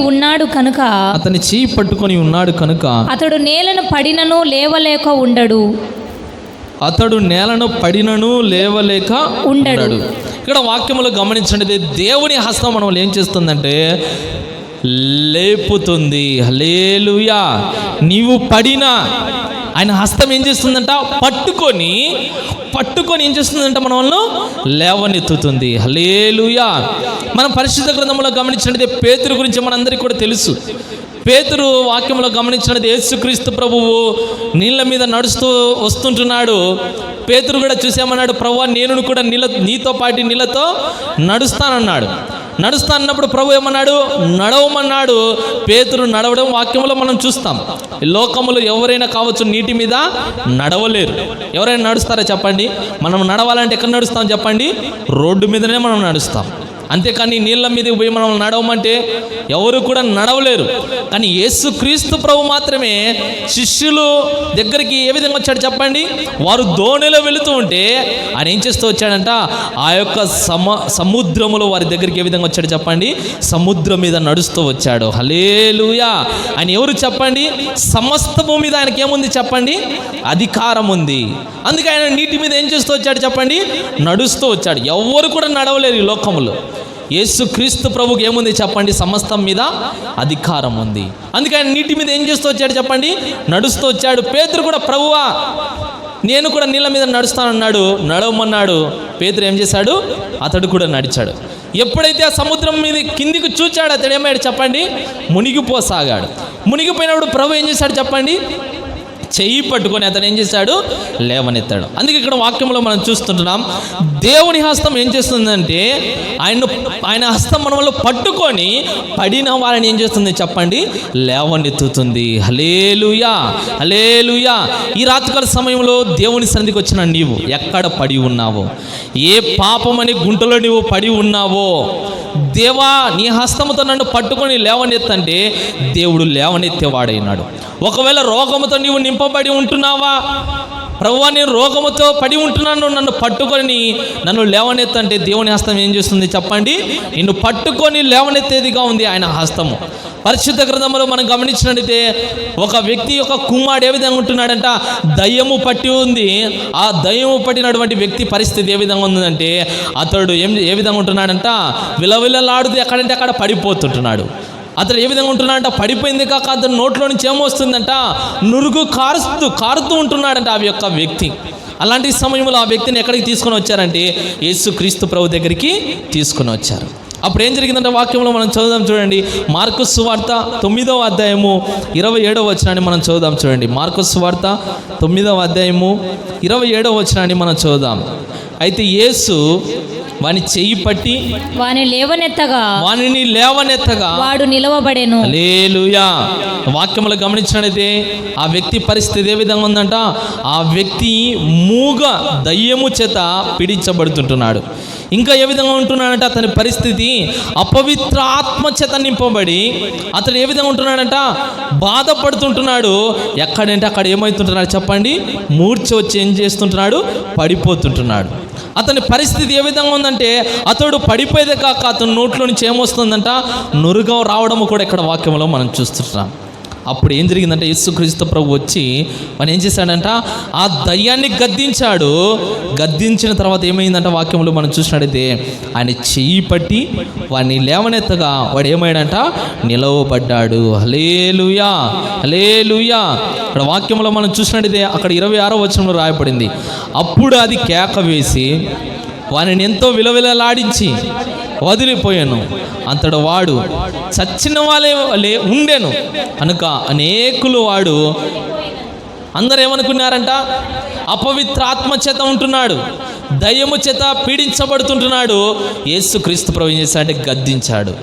ఉన్నాడు కనుక, అతడు నేలను పడినను లేవలేక ఉండడు. ఇక్కడ వాక్యములో గమనించండి, దేవుని హస్తం మనం ఏం చేస్తుందంటే లేపుతుంది. హల్లెలూయా. నీవు పడినా ఆయన హస్తం ఏం చేస్తుందంట? పట్టుకొని ఏం చేస్తుందంట? మనల్ని లేవనెత్తుతుంది. హల్లెలూయా. మనం పరిశుద్ధ గ్రంథంలో గమనించినట్లయితే పేతురు గురించి మనందరికీ కూడా తెలుసు. పేతురు వాక్యంలో గమనించినట్లయితే యేసుక్రీస్తు ప్రభువు నీళ్ళ మీద నడుస్తూ వస్తుంటున్నాడు. పేతురు కూడా చూసామన్నాడు, ప్రభువా నేను కూడా నీతో పాటు నీళ్ళతో నడుస్తానన్నాడు. నడుస్తానన్నప్పుడు ప్రభు ఏమన్నాడు? నడవమన్నాడు. పేతురు నడవడం వాక్యంలో మనం చూస్తాం. లోకములో ఎవరైనా కావచ్చు నీటి మీద నడవలేరు. ఎవరైనా నడుస్తారా చెప్పండి? మనం నడవాలంటే ఎక్కడ నడుస్తాం చెప్పండి? రోడ్డు మీదనే మనం నడుస్తాం. అంతేకాని నీళ్ళ మీదకి పోయి మనం నడవమంటే ఎవరు కూడా నడవలేరు. కానీ యేసుక్రీస్తు ప్రభు మాత్రమే శిష్యులు దగ్గరికి ఏ విధంగా వచ్చాడు చెప్పండి? వారు దోణిలో వెళుతూ ఉంటే ఆయన ఏం చేస్తూ వచ్చాడంట? ఆ యొక్క సముద్రములో వారి దగ్గరికి ఏ విధంగా వచ్చాడు చెప్పండి? సముద్రం మీద నడుస్తూ వచ్చాడు. హల్లెలూయా. ఆయన ఎవరు చెప్పండి? సమస్తము మీద ఆయనకి ఏముంది చెప్పండి? అధికారం ఉంది. అందుకే ఆయన నీటి మీద ఏం చేస్తూ వచ్చాడు చెప్పండి? నడుస్తూ వచ్చాడు. ఎవరు కూడా నడవలేరు ఈ లోకంలో. యేసుక్రీస్తు ప్రభుకి ఏముంది చెప్పండి? సమస్తం మీద అధికారం ఉంది. అందుకే ఆయన నీటి మీద ఏం చేస్తూ వచ్చాడు చెప్పండి? నడుస్తూ వచ్చాడు. పేతురు కూడా, ప్రభువా నేను కూడా నీళ్ళ మీద నడుస్తానన్నాడు. నడవమన్నాడు. పేతురు ఏం చేశాడు? అతడు కూడా నడిచాడు. ఎప్పుడైతే ఆ సముద్రం మీద కిందికి చూచాడు, అతడు ఏమయ్యాడు చెప్పండి? మునిగిపోసాగాడు. మునిగిపోయినప్పుడు ప్రభు ఏం చేశాడు చెప్పండి? చెయ్యి పట్టుకొని అతను ఏం చేశాడు? లేవనెత్తాడు. అందుకే ఇక్కడ వాక్యంలో మనం చూస్తుంటున్నాం, దేవుని హస్తం ఏం చేస్తుందంటే ఆయన హస్తం మన వల్ల పట్టుకొని పడిన వారిని ఏం చేస్తుంది చెప్పండి? లేవనెత్తుతుంది. హల్లెలూయా, హల్లెలూయా. ఈ రాత్రికాల సమయంలో దేవుని సన్నిధికి వచ్చిన నీవు ఎక్కడ పడి ఉన్నావో, ఏ పాపమని గుంటలో నీవు పడి ఉన్నావో, దేవా నీ హస్తముతో నన్ను పట్టుకొని లేవనెత్తంటే దేవుడు లేవనెత్తేవాడైనాడు. ఒకవేళ రోగముతో నీవు నింపబడి ఉంటున్నావా? ప్రభువా నేను రోగముతో పడి ఉంటున్నాను, నన్ను పట్టుకొని నన్ను లేవనెత్తంటే దేవుని హస్తం ఏం చేస్తుంది చెప్పండి? నిన్ను పట్టుకొని లేవనెత్తేదిగా ఉంది ఆయన హస్తము. పరిశుద్ధ గ్రంథంలో మనం గమనించినట్లయితే ఒక వ్యక్తి యొక్క కుమారుడు ఏ విధంగా ఉంటున్నాడంట? దయ్యము పట్టి ఉంది. ఆ దయ్యము పట్టినటువంటి వ్యక్తి పరిస్థితి ఏ విధంగా ఉందంటే అతడు ఏ విధంగా ఉంటున్నాడంట? విలవిలలాడుతూ ఎక్కడంటే అక్కడ పడిపోతుంటున్నాడు. అతడు ఏ విధంగా ఉంటున్నాడంట? పడిపోయింది కాక అతను నోట్లో నుంచి ఏమొస్తుందంట? నురుగు కారుతూ ఉంటున్నాడంట ఆ యొక్క వ్యక్తి. అలాంటి సమయంలో ఆ వ్యక్తిని ఎక్కడికి తీసుకొని వచ్చారంటే యేసుక్రీస్తు ప్రభు దగ్గరికి తీసుకొని వచ్చారు. అప్పుడు ఏం జరిగిందంటే వాక్యంలో మనం చదువుదాం చూడండి. మార్కు సువార్త 9వ అధ్యాయము 27వ వచనాన్ని మనం చదువుదాం చూడండి. మార్కు సువార్త 9వ అధ్యాయము 27వ వచనాన్ని మనం చదువుదాం. అయితే యేసు వాని చెయ్యి పట్టి వానిని లేవనెత్తగా వాడు నిలవబడెను. హల్లెలూయా. వాక్యములు గమనించినట్లయితే ఆ వ్యక్తి పరిస్థితి ఏ విధంగా ఉందంట? ఆ వ్యక్తి మూగ దయ్యము చేత పీడించబడుతుంటున్నాడు. ఇంకా ఏ విధంగా ఉంటున్నాడంట? అతని పరిస్థితి అపవిత్ర ఆత్మ చేత నింపబడి అతడు ఏ విధంగా ఉంటున్నాడంట? బాధపడుతుంటున్నాడు. ఎక్కడంటే అక్కడ ఏమవుతుంటున్నాడు చెప్పండి? మూర్ఛ వచ్చి ఏం చేస్తుంటున్నాడు? పడిపోతుంటున్నాడు. అతని పరిస్థితి ఏ విధంగా ఉందంటే అతడు పడిపోయేదే కాక అతని నోట్లో నుంచి ఏమొస్తుందంట? నురుగం రావడము కూడా ఇక్కడ వాక్యంలో మనం చూస్తుంటున్నాం. అప్పుడు ఏం జరిగిందంటే యేసుక్రీస్తు ప్రభు వచ్చి మనం ఏం చేశాడంట? ఆ దయ్యాన్ని గద్దించాడు. గద్దించిన తర్వాత ఏమైందంట? వాక్యంలో మనం చూసినట్టయితే ఆయన చెయ్యి పట్టి వాడిని లేవనెత్తగా వాడు ఏమయ్యాడంట? నిలవబడ్డాడు. హల్లెలూయా, హల్లెలూయా. ఇక్కడ వాక్యంలో మనం చూసినట్టయితే అక్కడ 26వ వచనంలో రాయబడింది, అప్పుడు అది కేక వేసి వానిని ఎంతో విలవిలలాడించి వదిలిపోయాను. అంతడు వాడు చచ్చిన వాళ్ళే ఉండెను కనుక అనేకులు వాడు అందరూ ఏమనుకున్నారంట? అపవిత్ర ఆత్మ చేత ఉంటున్నాడు, దయ్యము చేత పీడించబడుతుంటున్నాడు. యేసుక్రీస్తు ప్రభు ఏం చేశాడంటే గద్దించాడు.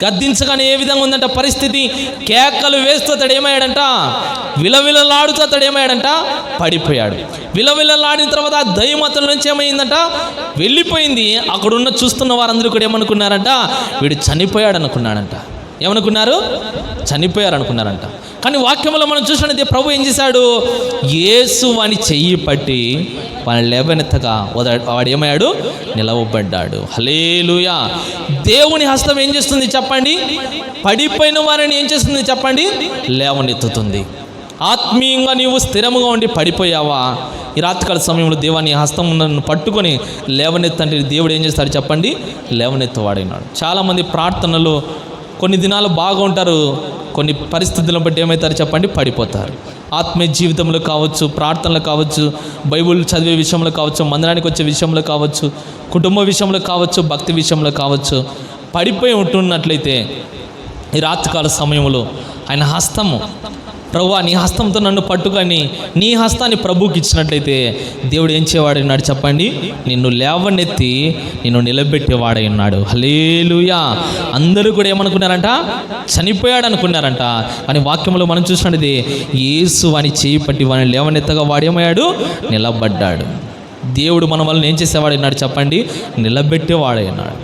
గద్దించగానే ఏ విధంగా ఉందంట పరిస్థితి? కేకలు వేస్తూ అతడు ఏమయ్యాడంట? విలవిలలాడుతూ అతడు ఏమయ్యాడంట? పడిపోయాడు. విలవిలలాడిన తర్వాత ఆ దయ్యం అతని నుంచి ఏమైందంట? వెళ్ళిపోయింది. అక్కడున్న చూస్తున్న వారందరూ కూడా ఏమనుకున్నారంట? వీడు చనిపోయాడు అనుకున్నాడంట. ఏమనుకున్నారు? చనిపోయారు అనుకున్నారంట. కానీ వాక్యంలో మనం చూసినట్లయితే ప్రభు ఏం చేశాడు? యేసు వాని చెయ్యి పట్టి వాని లేవనెత్తగా వాడు ఏమయ్యాడు? నిలవబడ్డాడు. హల్లెలూయా. దేవుని హస్తం ఏం చేస్తుంది చెప్పండి? పడిపోయిన వారిని ఏం చేస్తుంది చెప్పండి? లేవనెత్తుతుంది. ఆత్మీయంగా నీవు స్థిరముగా ఉండి పడిపోయావా? ఈ రాత్రికాల సమయంలో దేవాన్ని హస్తం నన్ను పట్టుకొని లేవనెత్తంటే దేవుడు ఏం చేస్తాడు చెప్పండి? లేవనెత్తవాడినాడు. చాలామంది ప్రార్థనలు కొన్ని దినాలు బాగా ఉంటారు, కొన్ని పరిస్థితులను బట్టి ఏమవుతారు చెప్పండి? పడిపోతారు. ఆత్మీయ జీవితంలో కావచ్చు, ప్రార్థనలు కావచ్చు, బైబిల్ చదివే విషయంలో కావచ్చు, మందిరానికి వచ్చే విషయంలో కావచ్చు, కుటుంబ విషయంలో కావచ్చు, భక్తి విషయంలో కావచ్చు, పడిపోయి ఉంటున్నట్లయితే ఈ రాత్రికాల సమయంలో ఆయన హస్తము, ప్రభువా నీ హస్తంతో నన్ను పట్టుకొని నీ హస్తాన్ని ప్రభువుకి ఇచ్చినట్లయితే దేవుడు ఏం చేయవాడన్నాడు చెప్పండి? నిన్ను లేవనెత్తి నిన్ను నిలబెట్టేవాడై ఉన్నాడు. హల్లెలూయా. అందరూ కూడా ఏమనుకున్నారంట? చనిపోయాడు అనుకున్నారంట. కానీ వాక్యంలో మనం చూసినట్టు యేసు వాని చేయి పట్టి వాని లేవనెత్తగా వాడేమయ్యాడు? నిలబడ్డాడు. దేవుడు మన వలన ఏం చేసేవాడన్నాడు చెప్పండి? నిలబెట్టేవాడై ఉన్నాడు.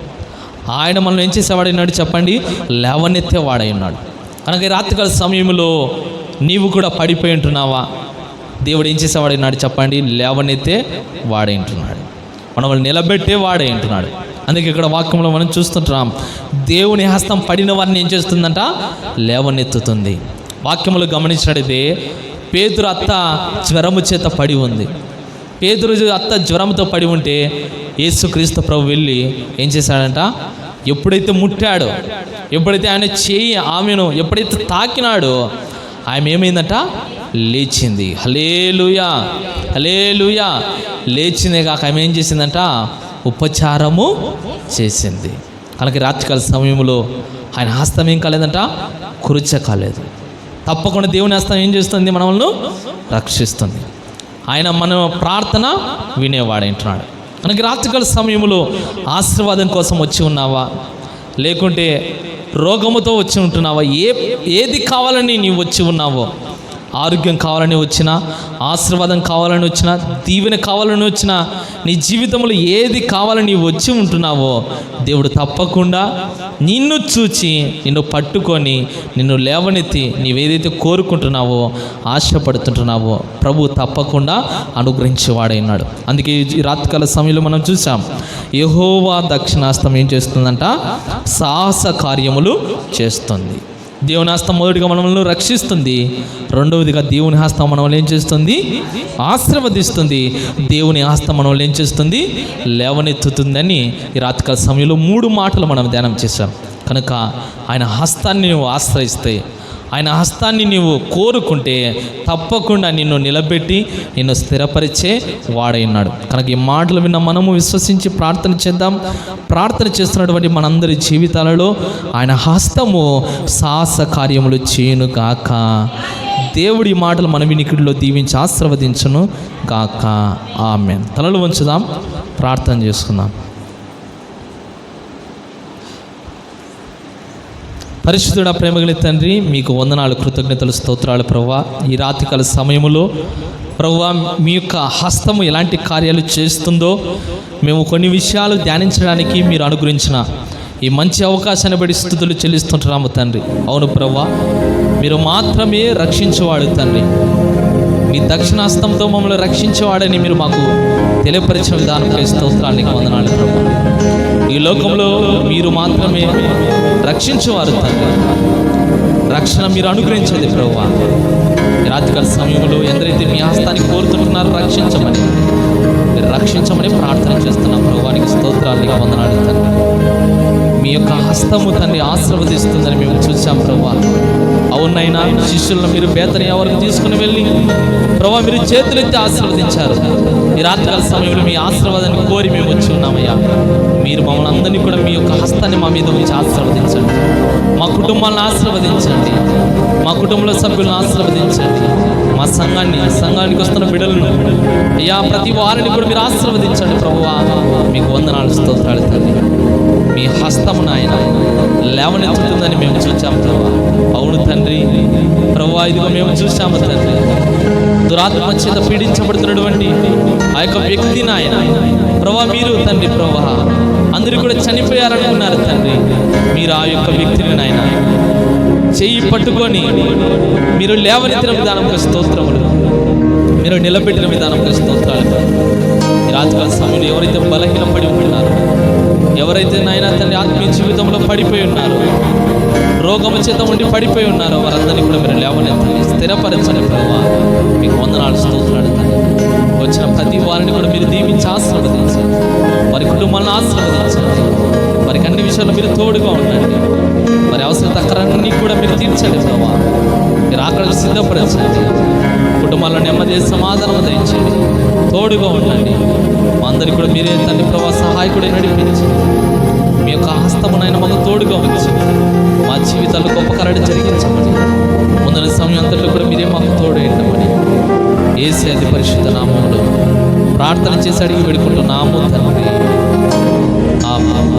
ఆయన మనల్ని ఏం చేసేవాడన్నాడు చెప్పండి? లేవనెత్తేవాడై ఉన్నాడు. కనుక ఈ రాత్రికాల సమయంలో నీవు కూడా పడిపోయి ఉంటున్నావా? దేవుడు ఏం చేసేవాడన్నాడు చెప్పండి? లేవనెత్తే వాడై ఉంటున్నాడు. మనల్ని నిలబెట్టే వాడై ఉంటున్నాడు. అందుకే ఇక్కడ వాక్యంలో మనం చూస్తుంటున్నాం, దేవుని హస్తం పడిన వారిని ఏం చేస్తుందంట? లేవనెత్తుతుంది. వాక్యములు గమనించినట్టయితే పేతురు అత్త జ్వరము చేత పడి ఉంది. పేతురు అత్త జ్వరంతో పడి ఉంటే యేసుక్రీస్తు ప్రభు వెళ్ళి ఏం చేశాడంట? ఎప్పుడైతే ముట్టాడో, ఎప్పుడైతే ఆయన చేయి ఆమెను ఎప్పుడైతే తాకినాడో ఆమె ఏమైందంట? లేచింది. హల్లెలూయా, హల్లెలూయా. లేచిందే కాక ఆమె ఏం చేసిందంట? ఉపచారము చేసింది. కనుక రాత్రికాల సమయంలో ఆయన హస్తం ఏం కాలేదంట? కురుచ కాలేదు. తప్పకుండా దేవుని హస్తం ఏం చేస్తుంది? మనల్ని రక్షిస్తుంది. ఆయన మన ప్రార్థన వినేవాడంటున్నాడు. మనకి రాత్రికాల సమయంలో ఆశీర్వాదం కోసం వచ్చి ఉన్నావా? లేకుంటే రోగముతో వచ్చి ఉంటున్నావా? ఏది కావాలని నీవు వచ్చి ఉన్నావో, ఆరోగ్యం కావాలని వచ్చినా, ఆశీర్వాదం కావాలని వచ్చినా, దీవెన కావాలని వచ్చినా, నీ జీవితంలో ఏది కావాలని నీవు వచ్చి ఉంటున్నావో దేవుడు తప్పకుండా నిన్ను చూచి నిన్ను పట్టుకొని నిన్ను లేవనెత్తి నీవేదైతే కోరుకుంటున్నావో, ఆశపడుతుంటున్నావో ప్రభు తప్పకుండా అనుగ్రహించేవాడైనాడు. అందుకే ఈ రాత్రికాల సమయంలో మనం చూసాం, యెహోవా దక్షిణాస్తం ఏం చేస్తుందంట? సాహస కార్యములు చేస్తుంది. దేవుని హస్తం మొదటిగా మనల్ని రక్షిస్తుంది. రెండవదిగా దేవుని హస్తం మనల్ని ఏం చేస్తుంది? ఆశీర్వదిస్తుంది. దేవుని హస్తం మనల్ని ఏం చేస్తుంది? లేవనెత్తుతుందని ఈ రాత్రికాల సమయంలో 3 మాటలు మనం ధ్యానం చేశాం. కనుక ఆయన హస్తాన్ని నువ్వు ఆశ్రయిస్తే, ఆయన హస్తాన్ని నీవు కోరుకుంటే తప్పకుండా నిన్ను నిలబెట్టి నిన్ను స్థిరపరిచే వాడై ఉన్నాడు. కనుక ఈ మాటలు విన్న మనము విశ్వసించి ప్రార్థన చేద్దాం. ప్రార్థన చేస్తున్నటువంటి మనందరి జీవితాలలో ఆయన హస్తము సాహస కార్యములు చేయును గాక. దేవుడి మాటలు మన వినికిడిలో దీవించి ఆశీర్వదించును గాక. ఆమేన్. తలలు వంచుదాం, ప్రార్థన చేసుకుందాం. పరిశుద్ధుడా, ప్రేమగల తండ్రి, మీకు వందనాలు, కృతజ్ఞతలు, స్తోత్రాలు ప్రభువా. ఈ రాత్రికాల సమయంలో ప్రభువా మీ యొక్క హస్తము ఎలాంటి కార్యాలు చేస్తుందో మేము కొన్ని విషయాలు ధ్యానించడానికి మీరు అనుగ్రహించిన ఈ మంచి అవకాశాన్ని బట్టి స్తుతులు చెల్లిస్తుంటున్నాము తండ్రి. అవును ప్రభువా, మీరు మాత్రమే రక్షించేవాడు తండ్రి. మీ దక్షిణాస్తంతో మమ్మల్ని రక్షించేవాడని మీరు మాకు తెలియపరిచిన విధానంపై స్తోత్రాలు, నీకు వందనాలు ప్రభువా. ఈ లోకంలో మీరు మాత్రమే రక్షించేవారు తండ్రి. రక్షణ మీరు అనుగ్రహించేది ప్రభువా. ఈ రాత్రికాల సమయంలో ఎందరైతే మీ హస్తాన్ని కోరుతుంటున్నారో రక్షించమని, మీరు రక్షించమని ప్రార్థన చేస్తున్నాం ప్రభువా. నీకు స్తోత్రాలు, నీకు వందనాలు తండ్రి. మీ యొక్క హస్తము తండ్రి ఆశీర్వదిస్తుందని మేము చూసాం ప్రభువా. అవునైనా శిష్యులను మీరు బేతనియ వరకు తీసుకుని వెళ్ళి ప్రభువా మీరు చేతులెత్తి ఆశీర్వదించారు. ఈ రాత్రికాల సమయంలో మీ ఆశీర్వాదాన్ని కోరి మేము వచ్చి ఉన్నామయ్యా. మీరు మమ్మల్ని అందరినీ కూడా మీ యొక్క హస్తాన్ని మా మీద ఉంచి ఆశీర్వదించండి. మా కుటుంబాలను ఆశీర్వదించండి. మా కుటుంబంలో సభ్యులను ఆశీర్వదించండి. మా సంఘానికి వస్తున్న బిడ్డలను అయ్యా ప్రతి వారిని కూడా మీరు ఆశీర్వదించండి ప్రభువా. మీకు వందనాలు, స్తోత్రాలు తండ్రి. మీ హస్తము నాయన లేవనెత్తుతుందని మేము చూసాము ప్రభువా. అవును తండ్రి ప్రభువా, ఇదిగో మేము చూసాము తండ్రి. దురాత్మ చేత పీడించబడుతున్నటువంటి ఆ యొక్క వ్యక్తి నాయన ప్రభువా, మీరు తండ్రి ప్రభువా అందరూ కూడా చనిపోయారనుకున్నారు తండ్రి. మీరు ఆ యొక్క వ్యక్తిని నాయన చెయ్యి పట్టుకొని మీరు లేవనెత్తిన విధానంలో స్తోత్రములు, మీరు నిలబెట్టిన విధానంలో స్తోత్రాలు. ఈ రాత్రికాల సమయంలో ఎవరైతే బలహీనపడి ఉంటున్నారో, ఎవరైతే నాయన తండ్రి ఆత్మీయ జీవితంలో పడిపోయి ఉన్నారో, రోగము చేత ఉండి పడిపోయి ఉన్నారో, వారందరినీ కూడా మీరు లేవనెత్తండి, స్థిరపరచండి ప్రభువా. మీకు వందనాలు, స్తోత్రాలు తండ్రి. వచ్చిన ప్రతి వారిని కూడా మీరు దీవించి ఆశీర్వదించండి. వారి కుటుంబాలను ఆశీర్వదించండి. వారికి అన్ని విషయాల్లో మీరు తోడుగా ఉండండి. వారి అవసరం తక్కరన్నీ కూడా మీరు తీర్చండి ప్రభువా. మీరు ఆకలికి సిద్ధపరచండి. కుటుంబాల్లో నెమ్మది సమాధానం దయచండి. తోడుగా ఉండండి. మా అందరికీ కూడా మీరే తండ్రి ప్రభువా సహాయకుడే నడిపించండి. మీ యొక్క హస్తమునైనా మాకు తోడుగా ఉంచి మా జీవితాల్లో గొప్ప కార్యాలు జరిగించమని, ముందున్న సమయం అంతట్లో కూడా మీరే మాకు తోడు ఏంటమని యేసు అతి పరిశుద్ధ నామములో ప్రార్థన చేసి అడిగి వేడుకుంటున్నాము తండ్రి. ఆమేన్.